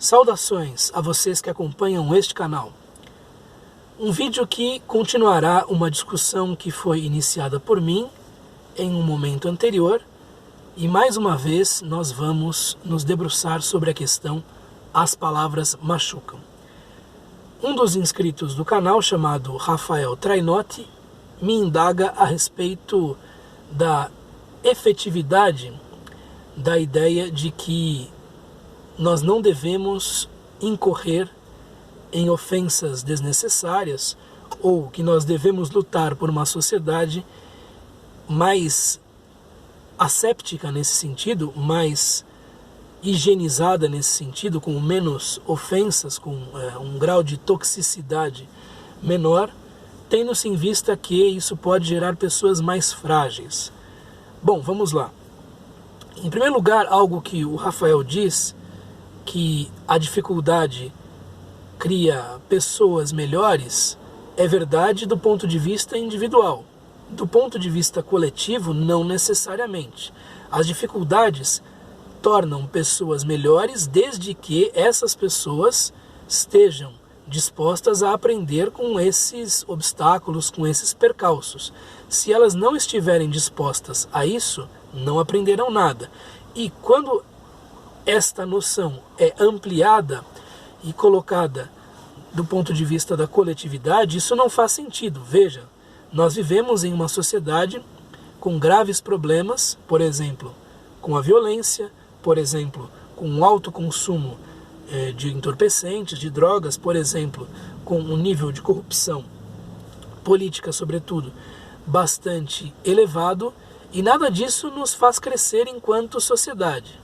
Saudações a vocês que acompanham este canal. Um vídeo que continuará uma discussão que foi iniciada por mim em um momento anterior e mais uma vez nós vamos nos debruçar sobre a questão As Palavras Machucam. Um dos inscritos do canal, chamado Rafael Trainotti, me indaga a respeito da efetividade da ideia de que nós não devemos incorrer em ofensas desnecessárias ou que nós devemos lutar por uma sociedade mais asséptica nesse sentido, mais higienizada nesse sentido, com menos ofensas, com um grau de toxicidade menor, tendo-se em vista que isso pode gerar pessoas mais frágeis. Bom, vamos lá. Em primeiro lugar, algo que o Rafael diz, que a dificuldade cria pessoas melhores, é verdade do ponto de vista individual. Do ponto de vista coletivo, não necessariamente. As dificuldades tornam pessoas melhores desde que essas pessoas estejam dispostas a aprender com esses obstáculos, com esses percalços. Se elas não estiverem dispostas a isso, não aprenderão nada. E quando esta noção é ampliada e colocada do ponto de vista da coletividade, isso não faz sentido. Veja, nós vivemos em uma sociedade com graves problemas, por exemplo, com a violência, por exemplo, com o alto consumo de entorpecentes, de drogas, por exemplo, com um nível de corrupção política, sobretudo, bastante elevado, e nada disso nos faz crescer enquanto sociedade.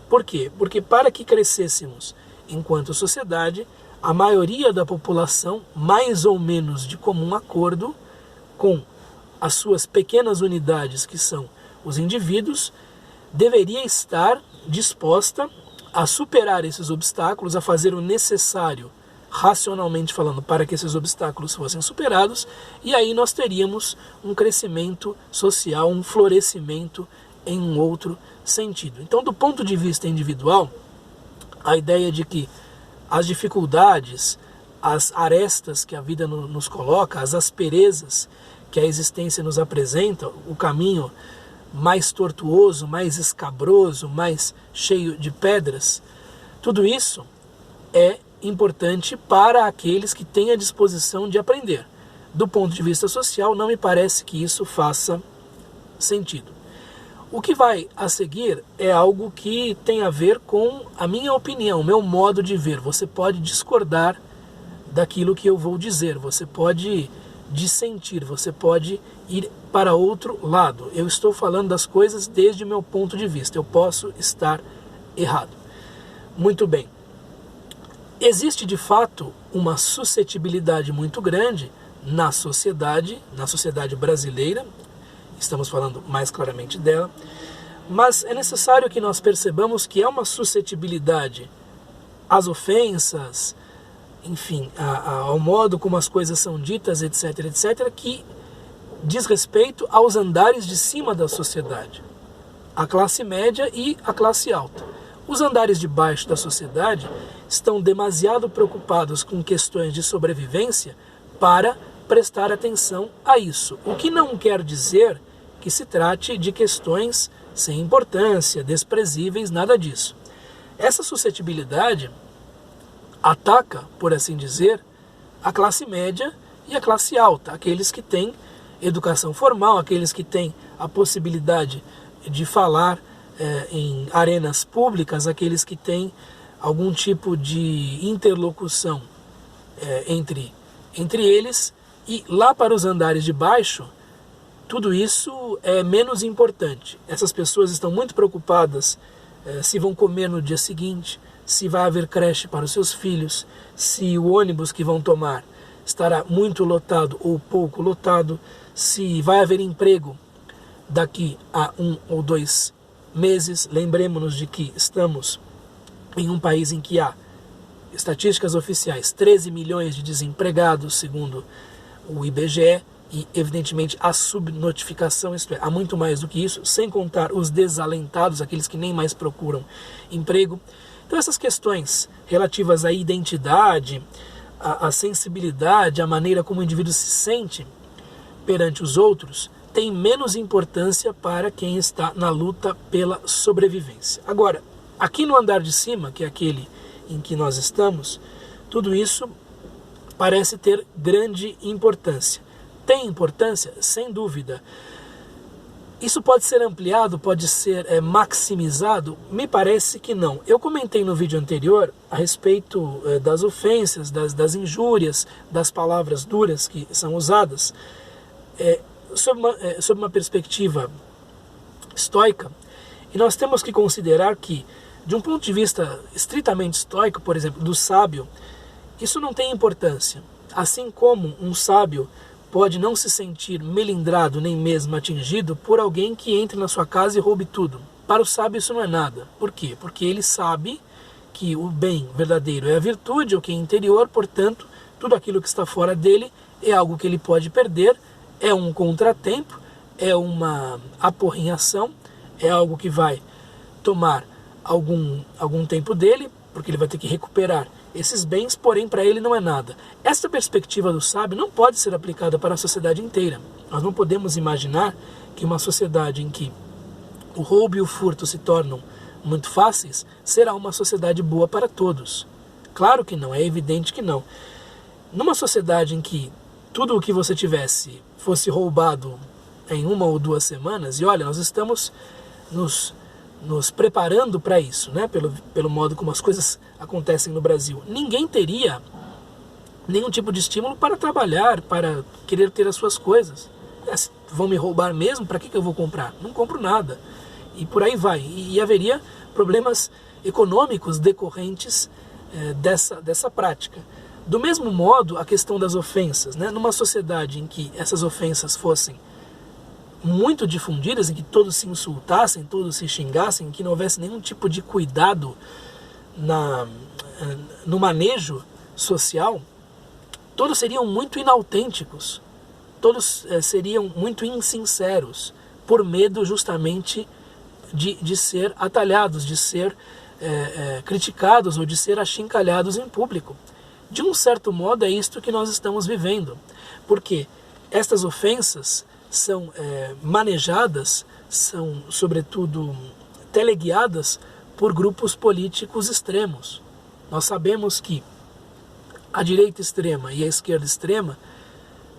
Por quê? Porque para que crescêssemos enquanto sociedade, a maioria da população, mais ou menos de comum acordo, com as suas pequenas unidades, que são os indivíduos, deveria estar disposta a superar esses obstáculos, a fazer o necessário, racionalmente falando, para que esses obstáculos fossem superados, e aí nós teríamos um crescimento social, um florescimento em um outro sentido. Então, do ponto de vista individual, a ideia de que as dificuldades, as arestas que a vida nos coloca, as asperezas que a existência nos apresenta, o caminho mais tortuoso, mais escabroso, mais cheio de pedras, tudo isso é importante para aqueles que têm a disposição de aprender. Do ponto de vista social, não me parece que isso faça sentido. O que vai a seguir é algo que tem a ver com a minha opinião, o meu modo de ver. Você pode discordar daquilo que eu vou dizer, você pode dissentir, você pode ir para outro lado. Eu estou falando das coisas desde o meu ponto de vista, eu posso estar errado. Muito bem. Existe de fato uma suscetibilidade muito grande na sociedade brasileira, estamos falando mais claramente dela, mas é necessário que nós percebamos que é uma suscetibilidade às ofensas, enfim, ao modo como as coisas são ditas, etc., etc., que diz respeito aos andares de cima da sociedade, a classe média e a classe alta. Os andares de baixo da sociedade estão demasiado preocupados com questões de sobrevivência para prestar atenção a isso, o que não quer dizer que se trate de questões sem importância, desprezíveis, nada disso. Essa suscetibilidade ataca, por assim dizer, a classe média e a classe alta, aqueles que têm educação formal, aqueles que têm a possibilidade de falar em arenas públicas, aqueles que têm algum tipo de interlocução entre eles, e lá para os andares de baixo, tudo isso é menos importante. Essas pessoas estão muito preocupadas se vão comer no dia seguinte, se vai haver creche para os seus filhos, se o ônibus que vão tomar estará muito lotado ou pouco lotado, se vai haver emprego daqui a 1 ou 2 meses. Lembremos-nos de que estamos em um país em que há estatísticas oficiais, 13 milhões de desempregados, segundo o IBGE, e evidentemente a subnotificação, isto é, há muito mais do que isso, sem contar os desalentados, aqueles que nem mais procuram emprego. Então essas questões relativas à identidade, à sensibilidade, à maneira como o indivíduo se sente perante os outros, têm menos importância para quem está na luta pela sobrevivência. Agora, aqui no andar de cima, que é aquele em que nós estamos, tudo isso parece ter grande importância. Tem importância? Sem dúvida. Isso pode ser ampliado, pode ser maximizado? Me parece que não. Eu comentei no vídeo anterior a respeito das ofensas, das injúrias, das palavras duras que são usadas, sob uma perspectiva estoica, e nós temos que considerar que, de um ponto de vista estritamente estoico, por exemplo, do sábio, isso não tem importância. Assim como um sábio pode não se sentir melindrado nem mesmo atingido por alguém que entre na sua casa e roube tudo. Para o sábio isso não é nada. Por quê? Porque ele sabe que o bem verdadeiro é a virtude, o que é interior, portanto, tudo aquilo que está fora dele é algo que ele pode perder, é um contratempo, é uma aporrinhação, é algo que vai tomar algum tempo dele, porque ele vai ter que recuperar esses bens, porém para ele não é nada. Esta perspectiva do sábio não pode ser aplicada para a sociedade inteira. Nós não podemos imaginar que uma sociedade em que o roubo e o furto se tornam muito fáceis será uma sociedade boa para todos. Claro que não, é evidente que não. Numa sociedade em que tudo o que você tivesse fosse roubado em 1 ou 2 semanas, e olha, nós estamos nos preparando para isso, né? Pelo modo como as coisas acontecem no Brasil. Ninguém teria nenhum tipo de estímulo para trabalhar, para querer ter as suas coisas. Vão me roubar mesmo? Para que eu vou comprar? Não compro nada. E por aí vai. E haveria problemas econômicos decorrentes dessa prática. Do mesmo modo, a questão das ofensas, né? Numa sociedade em que essas ofensas fossem muito difundidas, em que todos se insultassem, todos se xingassem, em que não houvesse nenhum tipo de cuidado no manejo social, todos seriam muito inautênticos, todos seriam muito insinceros, por medo justamente de ser atalhados, de ser criticados ou de ser achincalhados em público. De um certo modo é isto que nós estamos vivendo, porque estas ofensas são manejadas, são sobretudo teleguiadas por grupos políticos extremos. Nós sabemos que a direita extrema e a esquerda extrema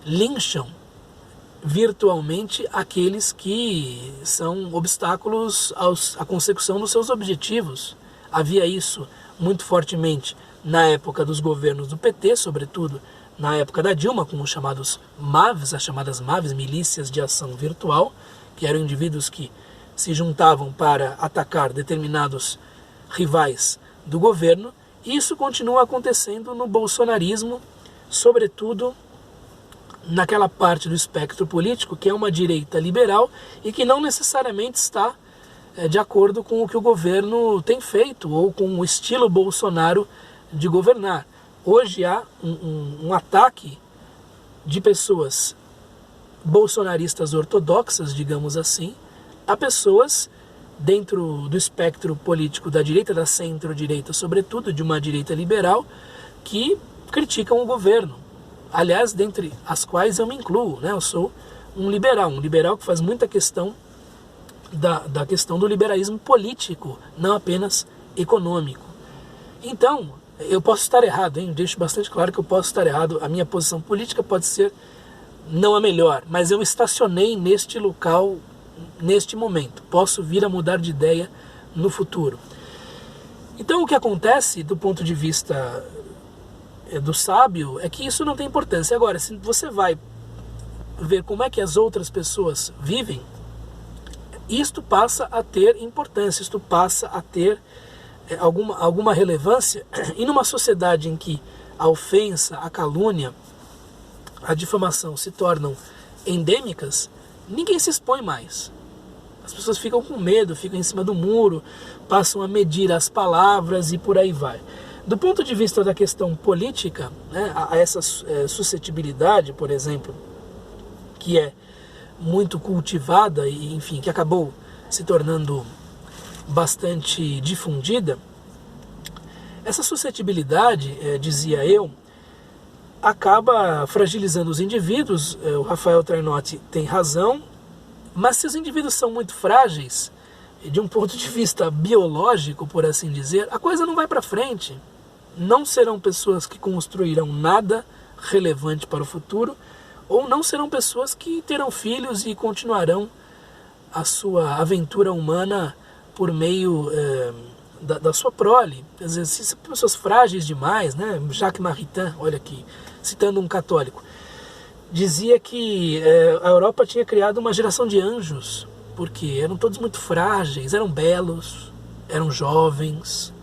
lincham virtualmente aqueles que são obstáculos à consecução dos seus objetivos. Havia isso muito fortemente na época dos governos do PT, sobretudo na época da Dilma, com os chamados MAVs, as chamadas MAVs, Milícias de Ação Virtual, que eram indivíduos que se juntavam para atacar determinados rivais do governo. E isso continua acontecendo no bolsonarismo, sobretudo naquela parte do espectro político que é uma direita liberal e que não necessariamente está de acordo com o que o governo tem feito ou com o estilo Bolsonaro de governar. Hoje há um ataque de pessoas bolsonaristas ortodoxas, digamos assim, a pessoas dentro do espectro político da direita, da centro-direita, sobretudo, de uma direita liberal, que criticam o governo. Aliás, dentre as quais eu me incluo, né? Eu sou um liberal que faz muita questão da questão do liberalismo político, não apenas econômico. Então, eu posso estar errado, hein? Deixo bastante claro que eu posso estar errado. A minha posição política pode ser não a melhor, mas eu estacionei neste local, neste momento. Posso vir a mudar de ideia no futuro. Então o que acontece do ponto de vista do sábio é que isso não tem importância. Agora, se você vai ver como é que as outras pessoas vivem, isto passa a ter importância, isto passa a ter alguma relevância. E numa sociedade em que a ofensa, a calúnia, a difamação se tornam endêmicas, ninguém se expõe mais. As pessoas ficam com medo, ficam em cima do muro, passam a medir as palavras e por aí vai. Do ponto de vista da questão política, né, a essa suscetibilidade, por exemplo, que é muito cultivada e, enfim, que acabou se tornando bastante difundida, Essa suscetibilidade, dizia eu, acaba fragilizando os indivíduos. O Rafael Trainotti tem razão, mas se os indivíduos são muito frágeis, de um ponto de vista biológico, por assim dizer, a coisa não vai para frente. Não serão pessoas que construirão nada relevante para o futuro, ou não serão pessoas que terão filhos e continuarão a sua aventura humana por meio da sua prole. Quer dizer, se são pessoas frágeis demais, né? Jacques Maritain, olha aqui, citando um católico, dizia que a Europa tinha criado uma geração de anjos, porque eram todos muito frágeis, eram belos, eram jovens,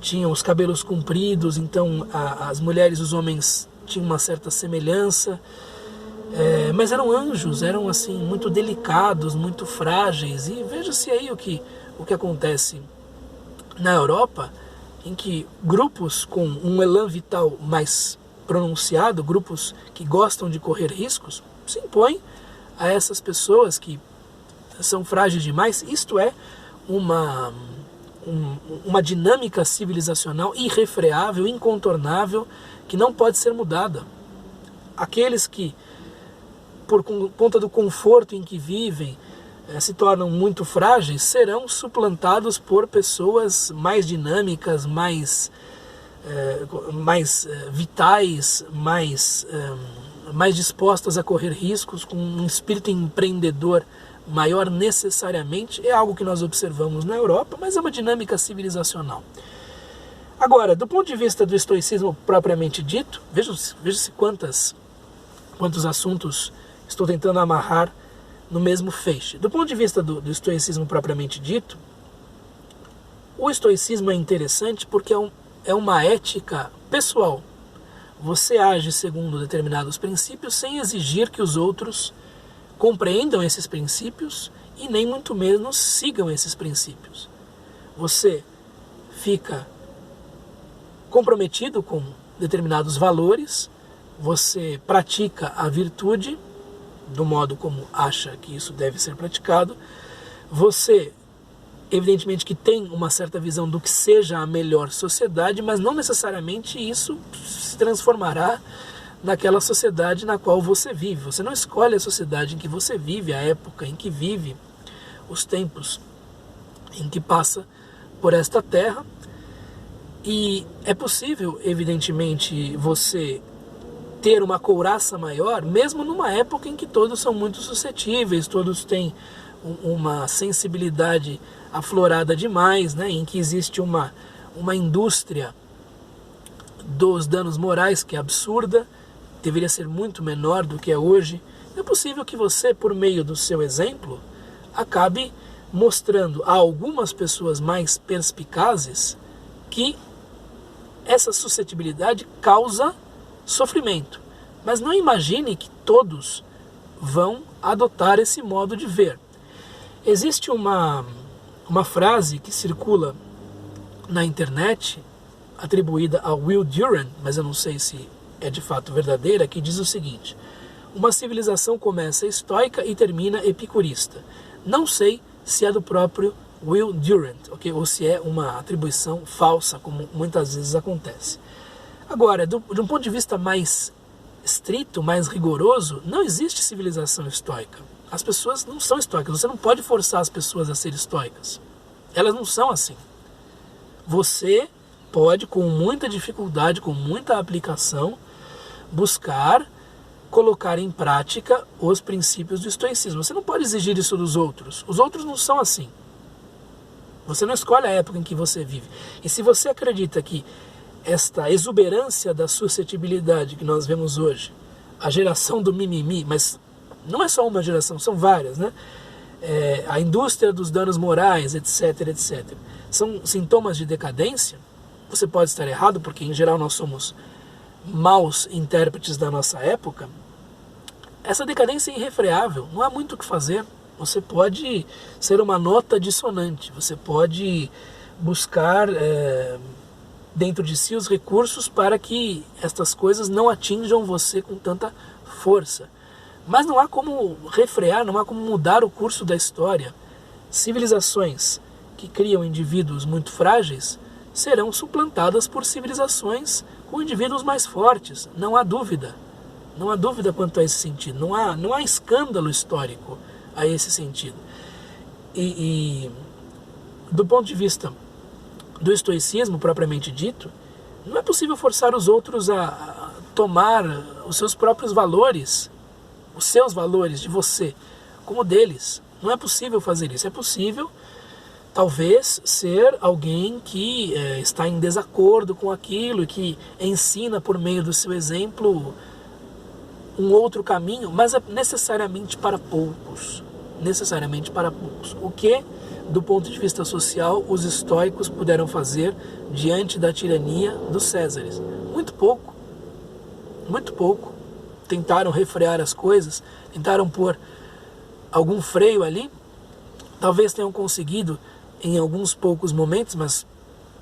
tinham os cabelos compridos, então as mulheres e os homens tinham uma certa semelhança, mas eram anjos, eram assim muito delicados, muito frágeis. E veja-se aí o que acontece na Europa, em que grupos com um elan vital mais pronunciado, grupos que gostam de correr riscos, se impõem a essas pessoas que são frágeis demais. Isto é uma dinâmica civilizacional irrefreável, incontornável, que não pode ser mudada. Aqueles que, por conta do conforto em que vivem, se tornam muito frágeis, serão suplantados por pessoas mais dinâmicas, mais vitais, mais dispostas a correr riscos, com um espírito empreendedor maior necessariamente. É algo que nós observamos na Europa, mas é uma dinâmica civilizacional. Agora, do ponto de vista do estoicismo propriamente dito, veja-se quantos assuntos estou tentando amarrar no mesmo feixe. Do ponto de vista do estoicismo propriamente dito, o estoicismo é interessante porque é uma ética pessoal. Você age segundo determinados princípios sem exigir que os outros compreendam esses princípios e nem muito menos sigam esses princípios. Você fica comprometido com determinados valores, você pratica a virtude do modo como acha que isso deve ser praticado, você, evidentemente, que tem uma certa visão do que seja a melhor sociedade, mas não necessariamente isso se transformará naquela sociedade na qual você vive. Você não escolhe a sociedade em que você vive, a época em que vive, os tempos em que passa por esta terra. E é possível, evidentemente, você ter uma couraça maior, mesmo numa época em que todos são muito suscetíveis, todos têm uma sensibilidade aflorada demais, né? Em que existe uma indústria dos danos morais que é absurda, deveria ser muito menor do que é hoje. É possível que você, por meio do seu exemplo, acabe mostrando a algumas pessoas mais perspicazes que essa suscetibilidade causa sofrimento. Mas não imagine que todos vão adotar esse modo de ver. Existe uma frase que circula na internet, atribuída a Will Durant, mas eu não sei se é de fato verdadeira, que diz o seguinte: uma civilização começa estoica e termina epicurista. Não sei se é do próprio Will Durant, okay? Ou se é uma atribuição falsa, como muitas vezes acontece. Agora, de um ponto de vista mais estrito, mais rigoroso, não existe civilização estoica. As pessoas não são estoicas. Você não pode forçar as pessoas a serem estoicas. Elas não são assim. Você pode, com muita dificuldade, com muita aplicação, buscar colocar em prática os princípios do estoicismo. Você não pode exigir isso dos outros. Os outros não são assim. Você não escolhe a época em que você vive. E se você acredita que esta exuberância da suscetibilidade que nós vemos hoje, a geração do mimimi, mas não é só uma geração, são várias, né? A indústria dos danos morais, etc, etc, são sintomas de decadência. Você pode estar errado, porque em geral nós somos maus intérpretes da nossa época. Essa decadência é irrefreável, não há muito o que fazer. Você pode ser uma nota dissonante, você pode buscar dentro de si os recursos para que estas coisas não atinjam você com tanta força. Mas não há como refrear, não há como mudar o curso da história. Civilizações que criam indivíduos muito frágeis serão suplantadas por civilizações com indivíduos mais fortes, não há dúvida. Não há dúvida quanto a esse sentido, não há escândalo histórico a esse sentido. E do ponto de vista do estoicismo propriamente dito, não é possível forçar os outros a tomar os seus próprios valores, os seus valores de você, como deles. Não é possível fazer isso. É possível, talvez, ser alguém que está em desacordo com aquilo e que ensina por meio do seu exemplo um outro caminho, mas é necessariamente para poucos. Necessariamente para poucos. O que, do ponto de vista social, os estoicos puderam fazer diante da tirania dos Césares? Muito pouco. Muito pouco. Tentaram refrear as coisas, tentaram pôr algum freio ali, talvez tenham conseguido em alguns poucos momentos, mas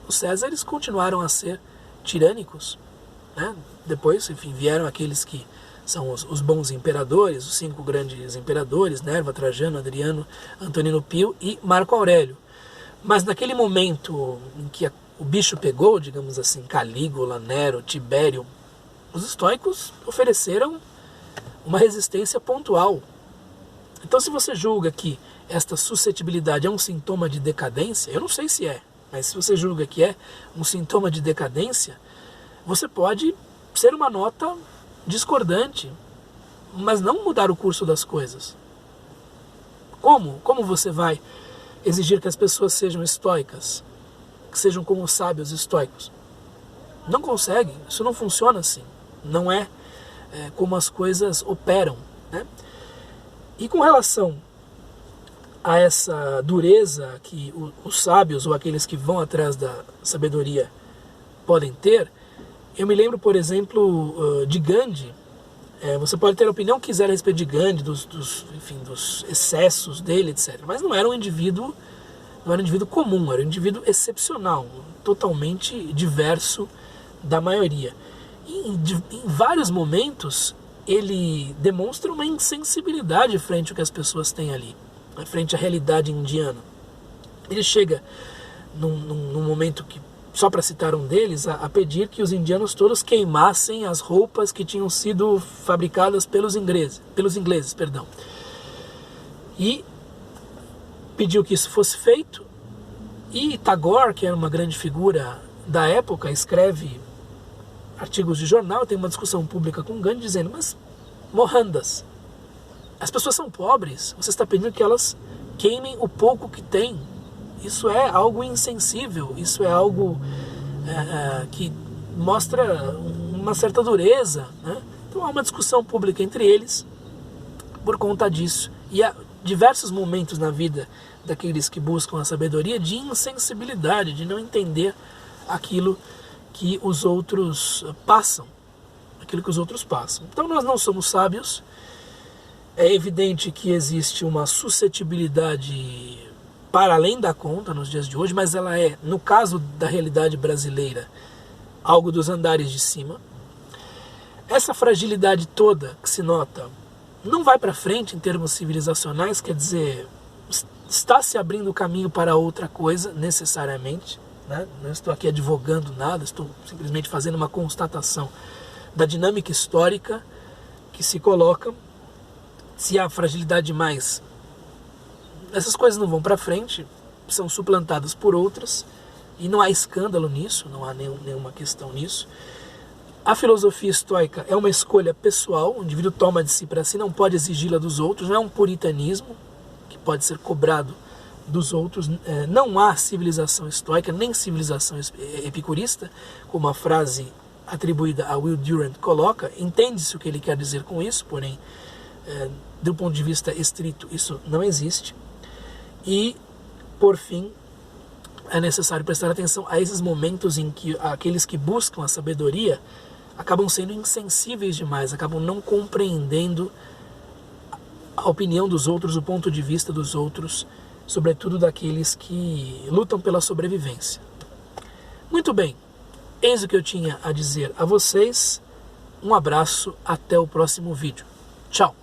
os Césares continuaram a ser tirânicos, né? Depois, enfim, vieram aqueles que são os bons imperadores, os 5 grandes imperadores, Nerva, Trajano, Adriano, Antonino Pio e Marco Aurélio. Mas naquele momento em que o bicho pegou, digamos assim, Calígula, Nero, Tibério, os estoicos ofereceram uma resistência pontual. Então, se você julga que esta suscetibilidade é um sintoma de decadência, eu não sei se é, mas se você julga que é um sintoma de decadência, você pode ser uma nota discordante, mas não mudar o curso das coisas. Como? Como você vai exigir que as pessoas sejam estoicas, que sejam como os sábios estoicos? Não consegue, isso não funciona assim. Não é como as coisas operam, né? E com relação a essa dureza que os sábios ou aqueles que vão atrás da sabedoria podem ter, eu me lembro, por exemplo, de Gandhi. Você pode ter a opinião que quiser a respeito de Gandhi, dos excessos dele, etc. Mas não era um indivíduo comum, era um indivíduo excepcional, totalmente diverso da maioria. E em vários momentos ele demonstra uma insensibilidade frente ao que as pessoas têm ali, frente à realidade indiana. Ele chega num momento que, só para citar um deles, a pedir que os indianos todos queimassem as roupas que tinham sido fabricadas pelos ingleses. E pediu que isso fosse feito. E Tagore, que era uma grande figura da época, escreve artigos de jornal, tem uma discussão pública com Gandhi dizendo: mas Mohandas, as pessoas são pobres, você está pedindo que elas queimem o pouco que têm. Isso é algo insensível, isso é algo que mostra uma certa dureza, né? Então há uma discussão pública entre eles por conta disso. E há diversos momentos na vida daqueles que buscam a sabedoria de insensibilidade, de não entender aquilo que os outros passam. Então nós não somos sábios. É evidente que existe uma suscetibilidade para além da conta nos dias de hoje, mas ela é, no caso da realidade brasileira, algo dos andares de cima. Essa fragilidade toda que se nota não vai para frente em termos civilizacionais, quer dizer, está se abrindo o caminho para outra coisa, necessariamente, né? Não estou aqui advogando nada, estou simplesmente fazendo uma constatação da dinâmica histórica que se coloca. Se há fragilidade demais, essas coisas não vão para frente, são suplantadas por outras, e não há escândalo nisso, não há nenhuma questão nisso. A filosofia estoica é uma escolha pessoal, o indivíduo toma de si para si, não pode exigi-la dos outros, não é um puritanismo que pode ser cobrado dos outros. Não há civilização estoica, nem civilização epicurista, como a frase atribuída a Will Durant coloca. Entende-se o que ele quer dizer com isso, porém, do ponto de vista estrito, isso não existe. E, por fim, é necessário prestar atenção a esses momentos em que aqueles que buscam a sabedoria acabam sendo insensíveis demais, acabam não compreendendo a opinião dos outros, o ponto de vista dos outros, sobretudo daqueles que lutam pela sobrevivência. Muito bem, eis o que eu tinha a dizer a vocês. Um abraço, até o próximo vídeo. Tchau!